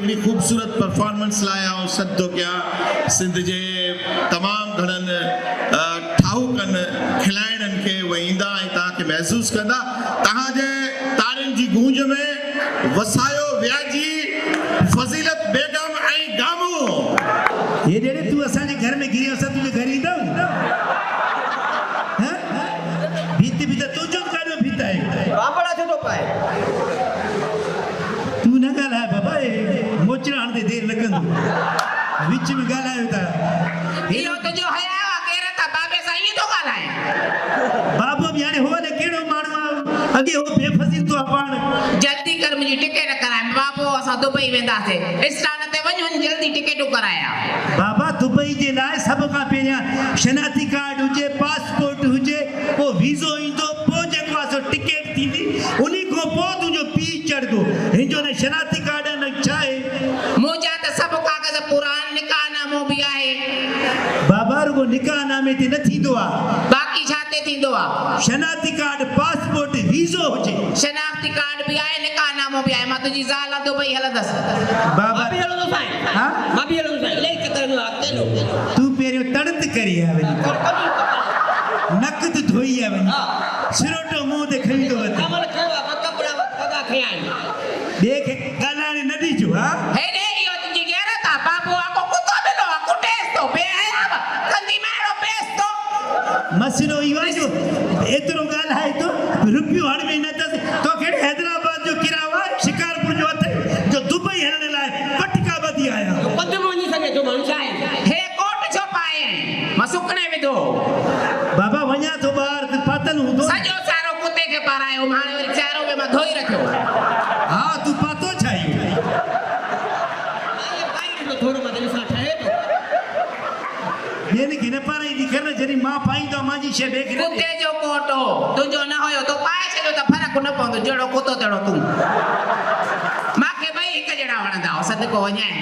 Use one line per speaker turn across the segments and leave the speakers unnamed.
हिकिड़ी ख़ूबसूरत परफॉर्मेंस लाइ आउं सदो कयां सिंध जे तमामु घणनि ठाहूकनि खिलाइणनि खे उहे ईंदा ऐं तव्हांखे महसूसु कंदा तव्हांजे तारियुनि जी गूंज में वसायो व्याजी फज़ीलत बेगम ऐं गामू
ये डेडे तू असांजे घर में गिरी असां तुंहिंजे घर ईंदा भीत भीत तुंहिंजो गाॾो भीत आहे
बाबड़ा छो थो पाए
तू न ॻाल्हाए बाबा मोचड़ा हणंदे देरि लॻंदो विच में ॻाल्हायो था
इहो तुंहिंजो हया केरु त बाबे सां ईअं थो ॻाल्हाए
बाबो बि हाणे हो ने कहिड़ो माण्हू आहे अॻे हो बेफ़ज़ील तो पाण
जल्दी कर मुंहिंजी टिकट कराए बाबो असां दुबई वेंदासीं स्टान ते वञूं जल्दी टिकटूं कराया
बाबा दुबई जे लाइ सभ खां पहिरियां शनाती कार्ड हुजे पासपोर्ट हुजे पोइ वीज़ो ईंदो पोइ जेको आहे सो टिकट थींदी उन खां पोइ तुंहिंजो पीउ चढ़ंदो हिनजो न शनाती कार्ड न छा आहे
मुंहिंजा त सभु कागज़ पुरान निकाहनामो बि आहे
बाबा रुगो निकाहनामे ते न थींदो आहे
बाक़ी छा ते थींदो आहे
शनाती कार्ड पासपोर्ट वीज़ो हुजे
शनाख्ती कार्ड बि आहे निकाहनामो बि आहे मां तुंहिंजी ज़ाल दुबई हलंदसि
बाबा
मां बि हलंदो साईं
हाँ
मां बि हलंदो साईं इलाही चकर में अकेलो
तू पहिरियों तड़त करी आ वञी नक त धोई आ वञी सिरोटो मुंहुं ते खणी थो वठे
कमर खवा कपड़ा पगा खया
ॿिए खे ॻाल्हाइण न ॾिजो हा
हेॾे इहो तुंहिंजी गैरत आहे बाबू आको कुतो मिलो आहे कुटेस थो बेहयाव कंदी मारो पेस थो
मसलो इहो आहे जो एतिरो ॻाल्हाए थो रुपियो हण में न अथसि तो कहिड़े हैदराबाद जो किरायो आहे शिकारपुर जो अथई जो दुबई हलण लाइ पटका ॿधी आया
पंध में वञी सघे थो माण्हू छा आहे
हे कोट छो पाए मां सुकणे विधो
बाबा वञा थो ॿाहिरि त पातल हूंदो
सॼो चारो कुते खे पारायो हाणे वरी चारो बि मां धोई रखियो
हा तू पातो छा इहो
थोरो मदद सां ठहे थो
ॿियनि खे न पाराईंदी कर जॾहिं मां पाईंदो मुंहिंजी शइ ॿिए खे न ॾे।
कुते जो कोट हो तुंहिंजो न हुयो तो पाए छॾियो त फ़र्क़ु न पवंदो जहिड़ो कुतो तहिड़ो तूं मूंखे ॿई हिकु जहिड़ा वणंदा हुआ सदिको वञाए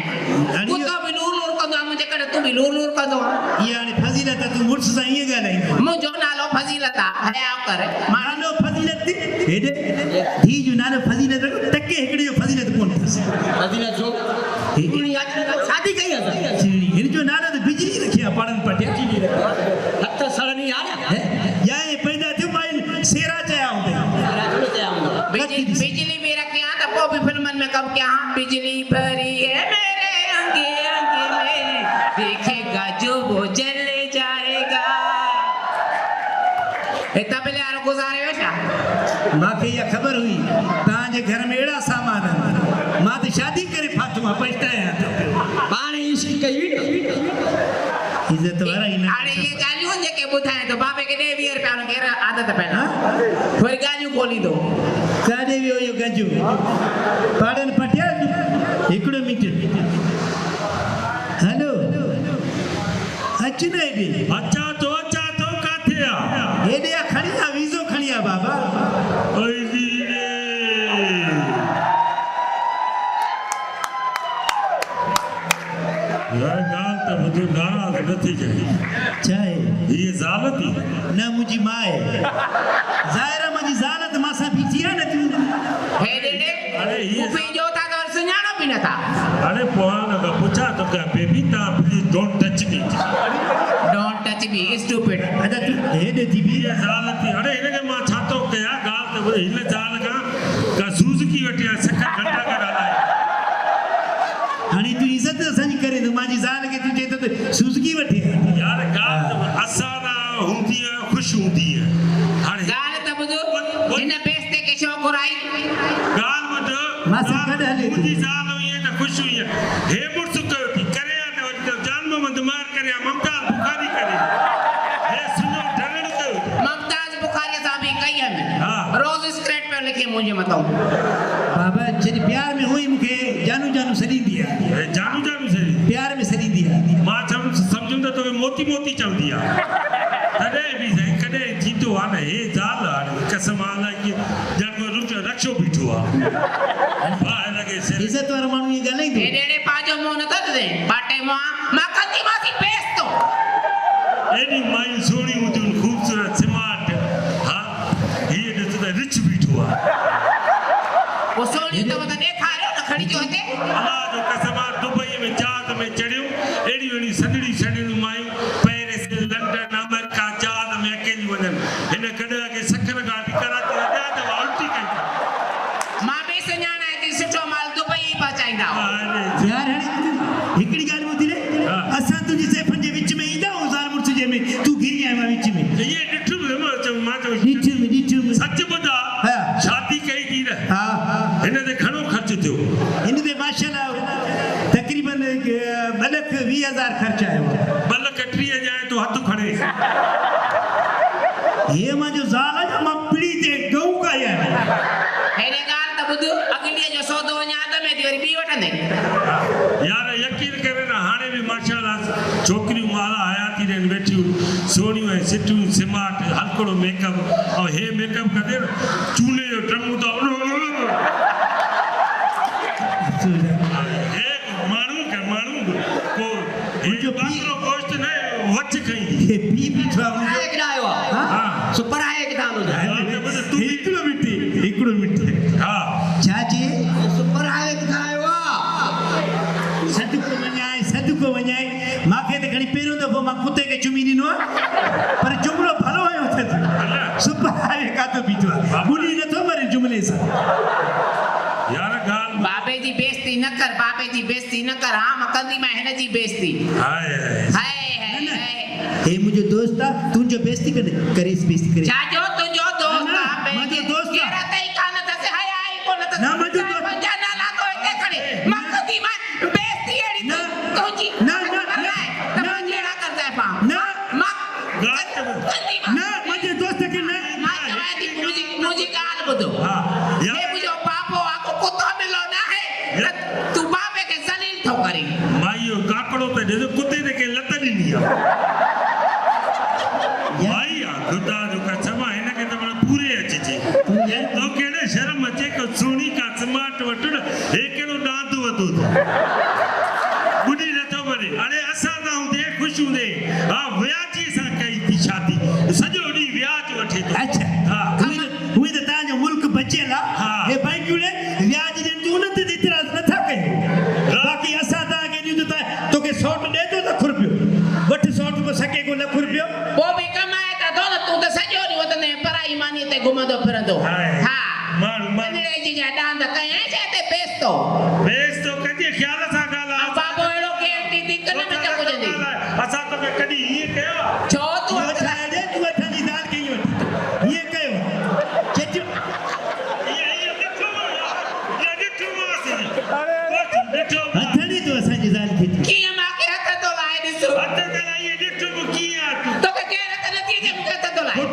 कुतो बि लूर लूर कंदो आहे मुंहिंजे करे तूं बि लूर लूर कंदो आहे
इहा हाणे फज़ीलत तूं मुड़ुस सां ईअं ॻाल्हाईंदो
मुंहिंजो नालो फज़ीलत आहे हयाव कर
नालो फज़ीलत हेॾे धी जो नालो फज़ीलत टके हिकिड़े जो फज़ीलत कोन अथसि
फज़ीलत जो शादी कई असां
हिन जो नालो त बिजली रखिया पढ़नि पटिया
हथ सड़नी आया
या ये पैदा थियो माइल सेरा चया हूंदे
बिजली भी रखे हां तो पोइ भी फिल्मन में कब क्या बिजली भरी है मेरे अंगे अंगे में देखेगा जो वो जल जाएगा इतना पहले यार गुजारे हो छा
मूंखे इहा ख़बर हुई तव्हांजे घर में अहिड़ा सामान आहिनि मां त शादी करे फाथो मां पछतायां थो
पाण इश्क कई
इज़त वारा ई न
हाणे ये ॻाल्हियूं जेके ॿुधाए तो बाबे खे ॾे 20 रुपया हुनखे आदत पइना थोरी ॻाल्हियूं खोलींदो
काॾे वियो इहो गंजू पाड़नि पटिया हिकिड़ो मिंट हलो अच न हेॾे
अचा तो काथे आ
हेॾे आ खणी आ वीज़ो खणी आ बाबा
ओए वीरे यार गाल त मुझे नाराज़ न थी जाए
छा आहे
ये ज़ालत ही
न मुंहिंजी मां आहे ज़ाहिर आहे मुंहिंजी ज़ालत मां सां बीठी आहे न तूं
हे ॾे
अरे ये
पीजो था तो सुञाणो बि नथा
अरे पोहान का पूछा तो क्या बेबी ता please don't touch me
don't touch me stupid
अच्छा तूं हेॾे थी बी
ये ज़ालत ही अरे हिनखे मां छा थो कया गाल त हिन ज़ाल का सूज़की वठी आहे सखा घंटा का डाला
हाणे तूं इज़त असांजी करे थो मुंहिंजी ज़ाल खे तूं चए थो त सूज़की वठी
यार गाल त असाना हूंदी है खुश हूंदी है हाणे
ॻाल्हि त ॿुधो हिन बेस्ते खे छो घुराई
गाल वध
मां सां गॾु हले थी
मुंहिंजी ज़ाल हुई त ख़ुशि हुई हे मुड़ुस कयो थी करे आ त जान मोहम्मद मार करे आ ममताज़ बुखारी करे हे सुनो ढलण कयो
ममताज बुखारी सां बि कई है
हा।
रोज़ स्क्रेट पे लिखे मुंहिंजे मथां
बाबा जॾहिं प्यार में हुई मूंखे जानू जानू सॾींदी आहे
हे जानू से
प्यार में सॾींदी आहे
मां सम्झंदो तोखे मोती मोती चवंदी आहे तॾहिं बि साईं कॾहिं थींदो आहे न हे ज़ाल हाणे कसम आहे की ॼण रक्षो बीठो आहे
इज़त वारो माण्हू ईअं ॻाल्हाईंदो
हे ॾेड़े पंहिंजो मुंहुं नथो दे बाटे मां कंदीमांसि पेस तो
एॾी मायूं सोढ़ियूं हूंदियूं ख़ूबसूरत स्मार्ट हा हीअ ॾिस त रिच बीठो आहे
वो सोनी तो ॾेखारियो न खणी जो हिते
अलाह जो कसम दुबई में जहाज में चढ़ियो एड़ी एड़ी सदड़ी सदड़ी मायूं पेरिस लंडन अमेरिका जहाज में अकेली वञनि हिन गॾ के सखर गाॾी कराची ॾिया त उल्टी कई
मां बि सुञाणा थी सुठो माल दुबई पहुचाईंदा
यार हाणे हिकिड़ी ॻाल्हि ॿुधी ले असां तुंहिंजी सेफनि जे विच में ईंदा ऐं ज़ाल मुड़ुस जे में तूं घिरी आयो आहे विच में
ये ॾिठो मां चयो
ॾिठो
सच ॿुधा
हा।
शादी कई थी न
हा
हिन ते घणो ख़र्च थियो
हिन ते माशाल्लाह तक़रीबन 2,20,000 ख़र्च आयो
बल कटरी जाए तो हथ खड़े
ये मुंहिंजो ज़ाल आहे मां पीढ़ी ते गऊ कया
हेॾे ॻाल्हि त ॿुध अॻिलीअ जो सौदो अञा अध में थी वरी ॿी वठंदे
यार यकीन करे न हाणे बि माशाल्लाह छोकिरियूं माला हयाती रहनि वेठियूं सोनियूं ऐं सिटियूं स्मार्ट हलकड़ो मेकअप ऐं हे मेकअप कंदे न चूने जो टमू त
जो
बाकरो गोश्त न वच खईंदी
हे पी बीठो आहे
पढ़ाए किथां आयो आहे
हा
सो पढ़ाए किथां थो
हिकिड़ो मिंट
हा
छा चए
सो पढ़ाए किथां आयो आहे
सदको वञाए मूंखे त खणी पहिरियों दफ़ो मां कुते खे चुमी ॾिनो आहे पर जुमिलो भलो आयो अथसि सुभाणे काथो बीठो आहे ॿुधी नथो मरे जुमिले सां
यार ॻाल्हि
बाबे जी बेइज्जती न कर बाबे जी बेइज्जती न कर हा मां कंदी मां हिन जी बेइज्जती
हाय
हाय हाय हाय
हे मुंहिंजो दोस्त आहे तुंहिंजो बेइज्जती करेसि बेइज्जती करे
छा जो तुंहिंजो दोस्त
न,
आहे
मुंहिंजो दोस्त आहे।
केरा तई कान अथसि हाय हाय कोन अथसि
न, मुंहिंजो दोस्त।
पंहिंजा नाला तो हिते खणे मां कंदी मां बेइज्जती अहिड़ी
न,
तुंहिंजी
न, न,
मां जहिड़ा करदा पा
न,
मां कंदी मां
न मुंहिंजे दोस्त खे न
मां चवां थी मुंहिंजी ॻाल्हि ॿुधो
हा
हे
यार
मुंहिंजो बाबो आहे को कुतो मिलो न आहे त तूं बाबे खे ज़लील थो करे
माइयो काकड़ो पे ॾिसो कुते ते के लत ॾिनी आहे भाई आ खुदा जो कसम आहे हिन खे त मां पूरे अचिजे तो कहिड़े शर्म अचे को सुणी का स्मार्ट वठ हे कहिड़ो ॾांद वधो ॿुधी नथो वञे हाणे असां त हूंदे ख़ुशि हूंदे हा व्याजी सां कई थी शादी सॼो ॾींहुं व्याज वठे थो
अच्छा
हा
उहे त तव्हांजो मुल्क बचियल आहे
हा।
हे बैंकियूं व्याज ॾियनि तूं उन ते इतिराज़ नथा कयूं बाक़ी असां तव्हांखे ॾियूं त तोखे 100 ॾे थो लख रुपियो वठि 100 रुपियो सके को लख रुपियो
पोइ बि कमाए था थो न तूं त सॼो ॾींहुं वतने पराई मानी ते घुमंदो फिरंदो
हाय।
हा
माण्हू
पंदिड़े जी जा डांद कयां छा ते बेस्तो
बेस तो कजे ख़्याल सां ॻाल्हाए
बाबो अहिड़ो केरु थी कन में चकुजंदी
असां तोखे कॾहिं हीअं कयो
छो तूं
इहो छा आहे तूं अठनि जी ज़ाल खे ईअं वठी ईअं कयो चेचो हथड़ी तो असांजी ज़ाल खे
कीअं मूंखे हथ थो लाहे ॾिसो तोखे केरु हथ नथी अचे मूंखे हथ थो लाहे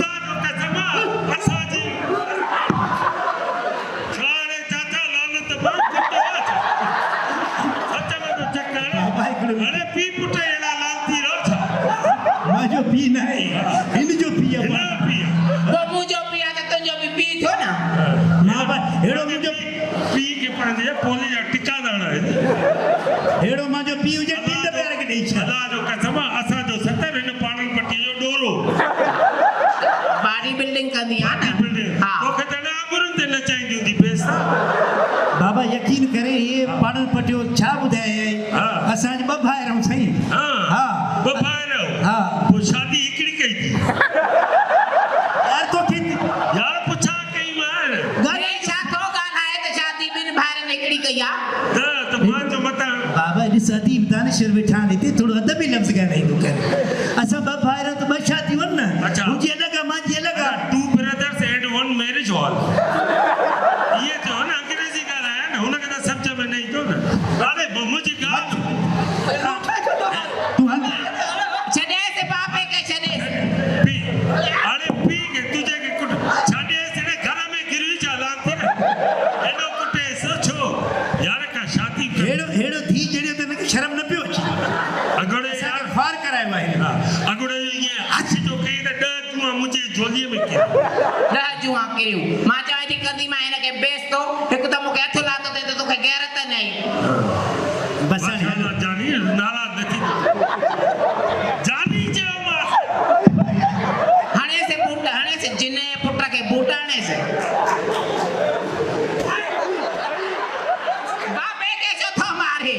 मुंहिंजो पीउ न आहे हिन जो पीउ आहे
पोइ मुंहिंजो पीउ आहे त तुंहिंजो बि पीउ थियो न
मां अहिड़ो मुंहिंजो अहिड़ो मुंहिंजो पीउ हुजे टिंड प्यार खे ॾेई छॾ
बॉडी बिल्डिंग कंदी आहे न हा
बाबा यकीन करे इहे पाणनि पटियो छा ॿुधाए
हा।
असांजे ॿ भाइर आहियूं साईं हा हा
शादी हिकिड़ी कई थी
यार तोखे
यार पुछा कई मां
ॻाल्हि
हे छा थो ॻाल्हाए त शादी ॿिनि भाइरनि हिकिड़ी कई आहे
त मां जो मता
बाबा ॾिस अदीब दानिशर वेठा आहिनि हिते थोरो अदबी लफ़्ज़ ॻाल्हाईंदो करे असां ॿ भाइर आहियूं त ॿ शादियूं आहिनि न
अच्छा।
मुंहिंजी अलॻि आहे मुंहिंजी अलॻि आहे
two brothers and one marriage hall ये जो ना अंग्रेजी ॻाल्हाया न हुनखे त सम्झ में न ईंदो न हाणे मुंहिंजी ॻाल्हि
तूं हल
छॾेसि बाबे खे छॾेसि
पी हाणे पी के तुझे के कुट छाड़ेसि ने घर में गिरवी चालान थी न एॾो कुटे सोचो यार का शादी
अहिड़ो थी जहिड़ो त हिनखे शर्म न पियो अचे
अगड़े यार
असांखे ख़्वार करायो आहे हिन।
अगड़े ये हथ जो कई त 10 जुआ मुंहिंजी झोलीअ में किरी
10 जुआ किरियूं मां चवां थी कंदी मां हिनखे बेइज्जतो हिकु त मूंखे हथु लाथो अथई त तोखे गैरत न आई
बस हाणे हलो।
जानी नाराज़ नथी जानी चयो मां
हणेसि बूट हणेसि जिन जे पुट खे बूट हणेसि बाबे खे छो थो मारे